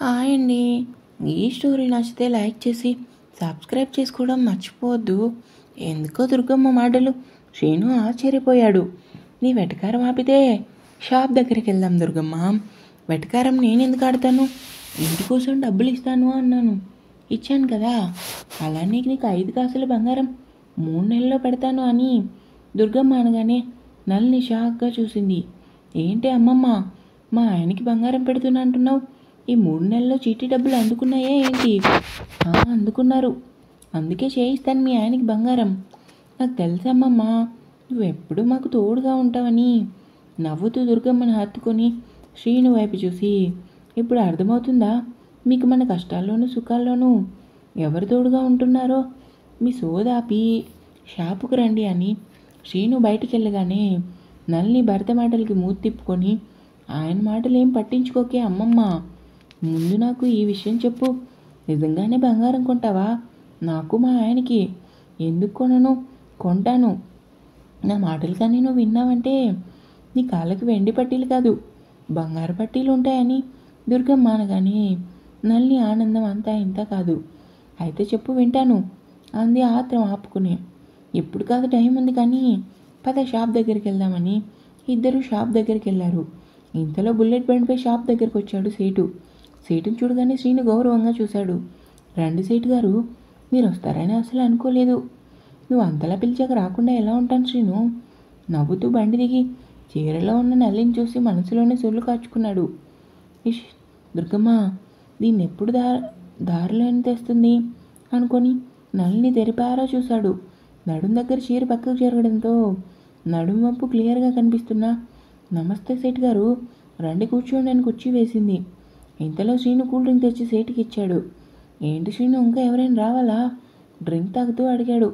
Hi అండి. ఈ story నచ్చితే లైక్ చేసి సబ్స్క్రైబ్ చేసుకోవడం మర్చిపోవద్దు. ఎందుకో దుర్గమ్మ మాటలు శ్రీను ఆశ్చర్యపోయాడు. నీ వెటకారం ఆపితే షాప్ దగ్గరికి వెళ్దాం దుర్గమ్మ. వెటకారం నేను ఎందుకు ఆడతాను? ఇంటి కోసం డబ్బులు ఇస్తాను అన్నాను. ఇచ్చాను కదా. అలానే నీకు 5 కాసుల బంగారం 3 నెలల్లో పెడతాను అని దుర్గమ్మ అనగానే నల్ని షాక్గా చూసింది. ఏంటి అమ్మమ్మ, మా ఆయనకి బంగారం పెడుతున్నా అంటున్నావు? ఈ 3 నెలల్లో చీటీ డబ్బులు అందుకున్నాయే ఏంటి? అందుకున్నారు. అందుకే చేయిస్తాను మీ ఆయనకి బంగారం. నాకు తెలుసమ్మమ్మ, నువ్వెప్పుడు మాకు తోడుగా ఉంటావని నవ్వుతూ దుర్గమ్మని హత్తుకొని శ్రీను వైపు చూసి, ఇప్పుడు అర్థమవుతుందా మీకు మన కష్టాల్లోనూ సుఖాల్లోనూ ఎవరు తోడుగా ఉంటున్నారో? మీ సోదాపి షాపుకు రండి అని శ్రీను బయటికి వెళ్ళగానే నల్ని భర్త మాటలకి మూతి తిప్పుకొని, ఆయన మాటలేం పట్టించుకోకే అమ్మమ్మ, ముందు నాకు ఈ విషయం చెప్పు. నిజంగానే బంగారం కొంటావా? నాకు మా ఆయనకి. ఎందుకు కొనను? కొంటాను. నా మాటలు కానీ నువ్వు విన్నావంటే నీ కాళ్ళకి వెండి పట్టీలు కాదు బంగారు పట్టీలు ఉంటాయని దుర్గమ్మ అనగానే నల్ని ఆనందం అంతా ఇంత కాదు. అయితే చెప్పు, వింటాను అంది ఆత్రం ఆపుకునే. ఇప్పుడు కాదు, టైం ఉంది కానీ పద షాప్ దగ్గరికి వెళ్దామని ఇద్దరు షాప్ దగ్గరికి వెళ్ళారు. ఇంతలో బుల్లెట్ బండిపై షాప్ దగ్గరికి వచ్చాడు సేటు. సేటుని చూడగానే శ్రీను గౌరవంగా చూశాడు. రండి సేటు గారు, మీరు వస్తారని అసలు అనుకోలేదు. నువ్వు అంతలా పిలిచాక రాకుండా ఎలా ఉంటాను శ్రీను? నవ్వుతూ బండి దిగి చీరలో ఉన్న నల్లిని చూసి మనసులోనే సొల్లు కాచుకున్నాడు. ఇష్, దుర్గమ్మ దీన్ని ఎప్పుడు దారిలోని తెస్తుంది అనుకొని నల్లిని తెరిపారా చూశాడు. నడుం దగ్గర చీర పక్కకు జరగడంతో నడుం వంపు క్లియర్గా కనిపిస్తున్నా, నమస్తే సేటు గారు, రండి కూర్చోండి అని కుర్చీ వేసింది. ఇంతలో శ్రీను కూల్ డ్రింక్ తెచ్చి సేటుకి ఇచ్చాడు. ఏంటి శ్రీను, ఇంకా ఎవరైనా రావాలా? డ్రింక్ తాగుతూ అడిగాడు.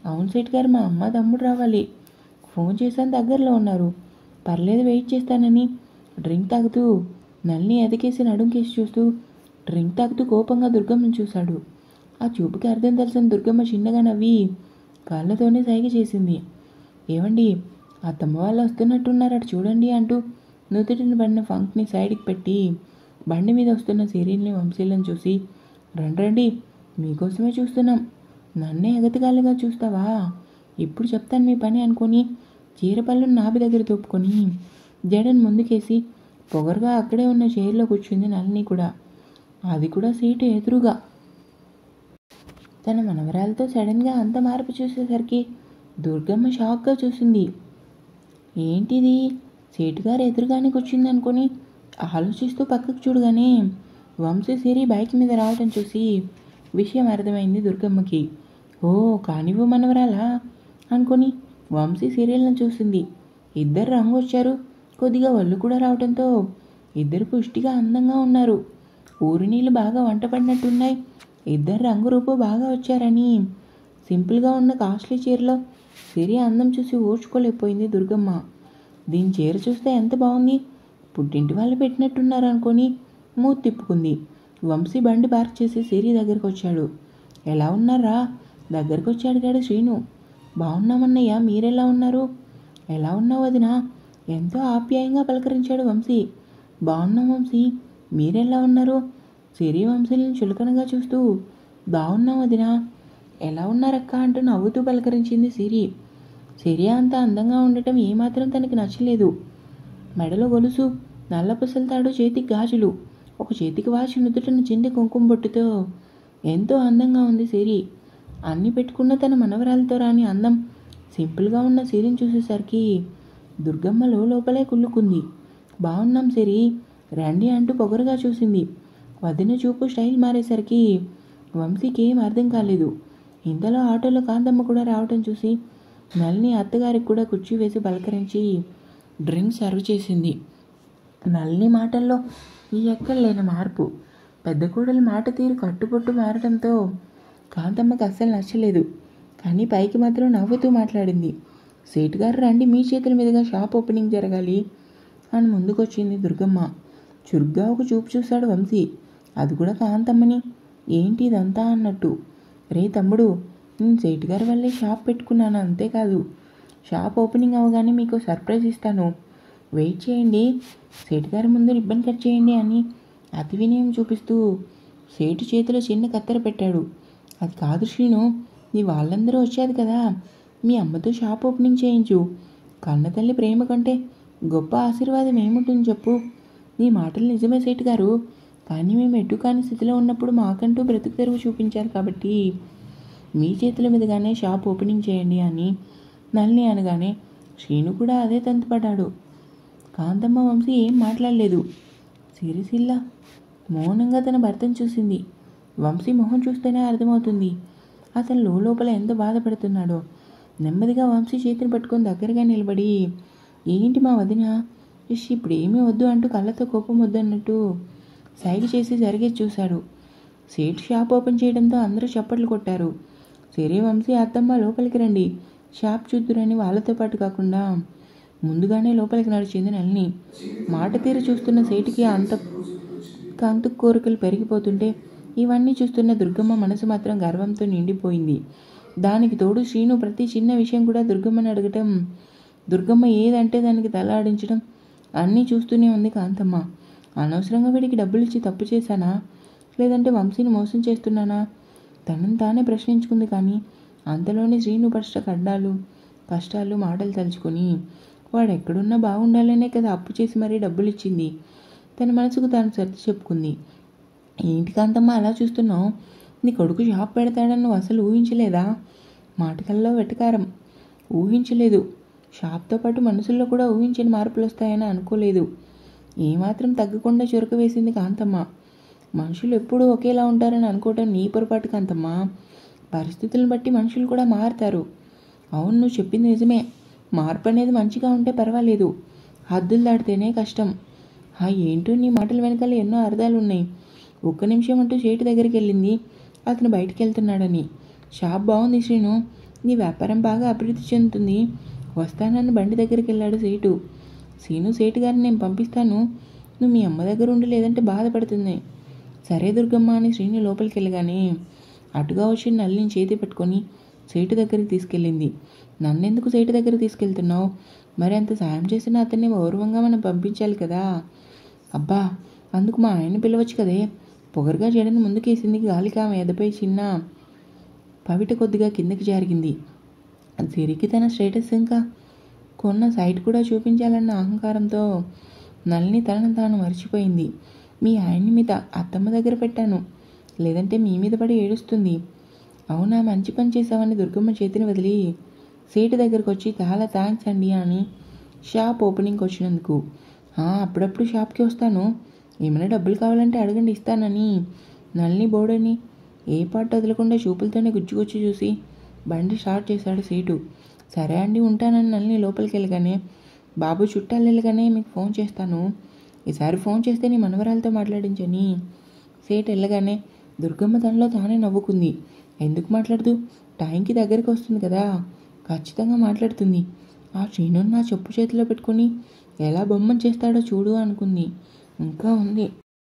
అవును సేటు గారు, మా అమ్మ తమ్ముడు రావాలి. ఫోన్ చేశాను, దగ్గరలో ఉన్నారు. పర్లేదు, వెయిట్ చేస్తానని డ్రింక్ తాగుతూ నల్ని ఎదకేసి నడుంకేసి చూస్తూ డ్రింక్ తాగుతూ కోపంగా దుర్గమ్మను చూశాడు. ఆ చూపుకి అర్థం తెలిసిన దుర్గమ్మ చిన్నగా నవ్వి కాళ్ళతోనే సైగ చేసింది. ఏమండి, అత్తమ్మ వాళ్ళు వస్తున్నట్టున్నారట చూడండి అంటూ నుదుటిని పడిన ఫంక్ని సైడ్కి పెట్టి బండి మీద వస్తున్న సిరీల్ని వంశీలను చూసి, రండి మీకోసమే చూస్తున్నాం, నన్నే ఎగతగాలిగా చూస్తావా? ఇప్పుడు చెప్తాను మీ పని అనుకొని చీరపళ్ళను నాభి దగ్గర తోపుకొని జడను ముందుకేసి పొగరుగా అక్కడే ఉన్న చైర్లో కూర్చుంది నల్ని కూడా. అది కూడా సీటు ఎదురుగా. తన మనవరాలతో సడన్గా అంత మార్పు చూసేసరికి దుర్గమ్మ షాక్గా చూసింది. ఏంటిది, సేటుగారు ఎదురుగానే కూర్చుంది అనుకొని ఆలోచిస్తూ పక్కకు చూడగానే వంశీ సిరి బైక్ మీద రావటం చూసి విషయం అర్థమైంది దుర్గమ్మకి. ఓ, కానివ్వు మనవరాలా అనుకొని వంశీ సీరియల్ని చూసింది. ఇద్దరు రంగు వచ్చారు. కొద్దిగా ఒళ్ళు కూడా రావడంతో ఇద్దరు పుష్టిగా అందంగా ఉన్నారు. ఊరి నీళ్ళు బాగా వంట పడినట్టున్నాయి. ఇద్దరు రంగు రూపు బాగా వచ్చారని సింపుల్గా ఉన్న కాస్ట్లీ చీరలో సిరి అందం చూసి ఓర్చుకోలేకపోయింది దుర్గమ్మ. దీని చీర చూస్తే ఎంత బాగుంది, పుట్టింటి వాళ్ళు పెట్టినట్టున్నారు అనుకొని మూతి తిప్పుకుంది. వంశీ బండి పార్క్ చేసి సిరి దగ్గరకు వచ్చాడు. ఎలా ఉన్నారా దగ్గరకు వచ్చి అడిగాడు శ్రీను. బాగున్నామన్నయ్య, మీరెలా ఉన్నారు? ఎలా ఉన్నావు వదినా? ఎంతో ఆప్యాయంగా పలకరించాడు వంశీ. బాగున్నాం వంశీ, మీరెలా ఉన్నారు? సిరి వంశీని చులకనగా చూస్తూ బాగున్నాం వదినా. ఎలా ఉన్నారక్క అంటూ నవ్వుతూ పలకరించింది సిరి. సిరి అంత అందంగా ఉండటం ఏమాత్రం తనకి నచ్చలేదు. మెడలో గొలుసు, నల్ల పుసలతాడు, చేతికి గాజులు, ఒక చేతికి వాచి, నుదుటిన చిన్న కుంకుమ బొట్టుతో ఎంతో అందంగా ఉంది సిరి. అన్ని పెట్టుకున్న తన మనవరాలతో రాని అందం సింపుల్గా ఉన్న సిరిని చూసేసరికి దుర్గమ్మ లోపలే కుళ్ళుకుంది. బాగున్నాం సిరి, రండి అంటూ పొగరుగా చూసింది. వదిన చూపు స్టైల్ మారేసరికి వంశీకి ఏం అర్థం కాలేదు. ఇంతలో ఆటోలో కాంతమ్మ కూడా రావటం చూసి నల్ని అత్తగారికి కూడా కుర్చీ వేసి పలకరించి డ్రింక్ సర్వ్ చేసింది. నల్ని మాటల్లో ఈ ఎక్కడలేని మార్పు, పెద్ద కూడలి మాట తీరు కట్టుబొట్టు మారడంతో కాంతమ్మకి అస్సలు నచ్చలేదు. కానీ పైకి మాత్రం నవ్వుతూ మాట్లాడింది. సేటు గారు రండి, మీ చేతుల మీదుగా షాప్ ఓపెనింగ్ జరగాలి అని ముందుకొచ్చింది దుర్గమ్మ. చురుగ్గా ఒక చూపు చూశాడు వంశీ, అది కూడా కాంతమ్మని. ఏంటి ఇదంతా అన్నట్టు. రే తమ్ముడు, నేను సేటు గారి వల్లే షాప్ పెట్టుకున్నాను, అంతేకాదు షాప్ ఓపెనింగ్ అవగానే మీకు సర్ప్రైజ్ ఇస్తాను, వెయిట్ చేయండి, సేటు గారి ముందు రిబ్బన్ కట్ చేయండి అని అతి వినయం చూపిస్తూ సేటు చేతిలో చిన్న కత్తెర పెట్టాడు. అది కాదు శ్రీను, నీ వాళ్ళందరూ వచ్చారు కదా, మీ అమ్మతో షాప్ ఓపెనింగ్ చేయించు. కన్నతల్లి ప్రేమ కంటే గొప్ప ఆశీర్వాదం ఏముంటుంది చెప్పు. నీ మాటలు నిజమే సేటు గారు, కానీ మేము ఎటు కాని స్థితిలో ఉన్నప్పుడు మాకంటూ బ్రతుకు తెరువు చూపించారు కాబట్టి మీ చేతుల మీదుగానే షాప్ ఓపెనింగ్ చేయండి అని నల్ని అనగానే శ్రీను కూడా అదే తంతుపడ్డాడు. కాంతమ్మ వంశీ ఏం మాట్లాడలేదు. సిరిసిల్ల మౌనంగా తన భర్తను చూసింది. వంశీ మొహం చూస్తేనే అర్థమవుతుంది అతను లోపల ఎంత బాధపడుతున్నాడో. నెమ్మదిగా వంశీ చేతిని పట్టుకొని దగ్గరగా నిలబడి, ఏంటి మా వదిన, ఇప్పుడు ఏమీ వద్దు అంటూ కళ్ళతో కోపం వద్దన్నట్టు సైగ చేసి జరిగేది చూశాడు. సేటు షాప్ ఓపెన్ చేయడంతో అందరూ చప్పట్లు కొట్టారు. సరే వంశీ, అత్తమ్మ లోపలికి రండి, షాప్ చూద్దురని వాళ్ళతో పాటు కాకుండా ముందుగానే లోపలికి నడిచింది నల్ని. మాట తీరు చూస్తున్న సేటుకి అంత కోరికలు పెరిగిపోతుంటే ఇవన్నీ చూస్తున్న దుర్గమ్మ మనసు మాత్రం గర్వంతో నిండిపోయింది. దానికి తోడు శ్రీను ప్రతి చిన్న విషయం కూడా దుర్గమ్మని అడగటం, దుర్గమ్మ ఏదంటే దానికి తల ఆడించడం అన్నీ చూస్తూనే ఉంది కాంతమ్మ. అనవసరంగా వీడికి డబ్బులు ఇచ్చి తప్పు చేశానా, లేదంటే వంశీని మోసం చేస్తున్నానా, తనను తానే ప్రశ్నించుకుంది. కానీ అంతలోనే శ్రీను పడ్డ కష్టాలు మాటలు తలుచుకొని వాడు ఎక్కడున్నా బాగుండాలనే కదా అప్పు చేసి మరీ డబ్బులు ఇచ్చింది. తన మనసుకు తాను సర్ది చెప్పుకుంది. ఏంటి కాంతమ్మ అలా చూస్తున్నావు, నీ కొడుకు షాప్ పెడతాడని నువ్వు అసలు ఊహించలేదా? మాటకల్లో వెటకారం. ఊహించలేదు. షాప్తో పాటు మనసుల్లో కూడా ఊహించని మార్పులు వస్తాయని అనుకోలేదు. ఏమాత్రం తగ్గకుండా చురుకు వేసింది కాంతమ్మ. మనుషులు ఎప్పుడూ ఒకేలా ఉంటారని అనుకోవటం నీ పొరపాటు కాంతమ్మ. పరిస్థితులను బట్టి మనుషులు కూడా మారుతారు. అవును, నువ్వు చెప్పింది నిజమే. మార్పు అనేది మంచిగా ఉంటే పర్వాలేదు, హద్దులు దాటితేనే కష్టం. ఏంటో నీ మాటల వెనకాల ఎన్నో అర్థాలు ఉన్నాయి. ఒక్క నిమిషం అంటూ సేటు దగ్గరికి వెళ్ళింది అతను బయటికి వెళ్తున్నాడని. షాప్ బాగుంది శ్రీను, నీ వ్యాపారం బాగా అభివృద్ధి చెందుతుంది, వస్తానని బండి దగ్గరికి వెళ్ళాడు సేటు. సేటు గారిని నేను పంపిస్తాను, నువ్వు మీ అమ్మ దగ్గర ఉండి లేదంటే బాధపడుతుంది. సరే దుర్గమ్మ అని శ్రీను లోపలికి వెళ్ళగానే అటుగా వచ్చి నల్లిని చేతి పట్టుకొని సేటు దగ్గరికి తీసుకెళ్ళింది. నన్నెందుకు సేటు దగ్గర తీసుకెళ్తున్నావు? మరి అంత సాయం చేసిన అతన్ని గౌరవంగా మనం పంపించాలి కదా. అబ్బా, అందుకు మా ఆయన్ని పిలవచ్చు కదే. పొగరుగా జడని ముందుకేసింది. గాలికి ఆమె ఎదపై చిన్న పవిట కొద్దిగా కిందకి జరిగింది. తిరిగి తన స్టేటస్ ఇంకా కొన్న సైట్ కూడా చూపించాలన్న అహంకారంతో నల్ని తనను తాను మర్చిపోయింది. మీ ఆయన్ని మీ అత్తమ్మ దగ్గర పెట్టాను, లేదంటే మీ మీద పడి ఏడుస్తుంది. అవునా, మంచి పని చేసావని దుర్గమ్మ చేతిని వదిలి సేటు దగ్గరకు వచ్చి చాలా థ్యాంక్స్ అండి అని షాప్ ఓపెనింగ్కి వచ్చినందుకు. అప్పుడప్పుడు షాప్కి వస్తాను, ఏమైనా డబ్బులు కావాలంటే అడగండి ఇస్తానని నల్ని బోర్డని ఏ పాట వదలకుండా చూపులతోనే గుచ్చుకొచ్చి చూసి బండి స్టార్ట్ చేశాడు సేటు. సరే అండి ఉంటానని నల్ని లోపలికి వెళ్ళగానే, బాబు చుట్టాలు వెళ్ళగానే మీకు ఫోన్ చేస్తాను, ఈసారి ఫోన్ చేస్తే నీ మనవరాలతో మాట్లాడించని సేటు వెళ్ళగానే దుర్గమ్మ తనలో తానే నవ్వుకుంది. ఎందుకు మాట్లాడదు, టైంకి దగ్గరికి వస్తుంది కదా, ఖచ్చితంగా మాట్లాడుతుంది. ఆ శ్రీను నా చెప్పు చేతిలో పెట్టుకొని ఎలా బొమ్మను చేస్తాడో చూడు అనుకుంది. ఇంకా ఉంది.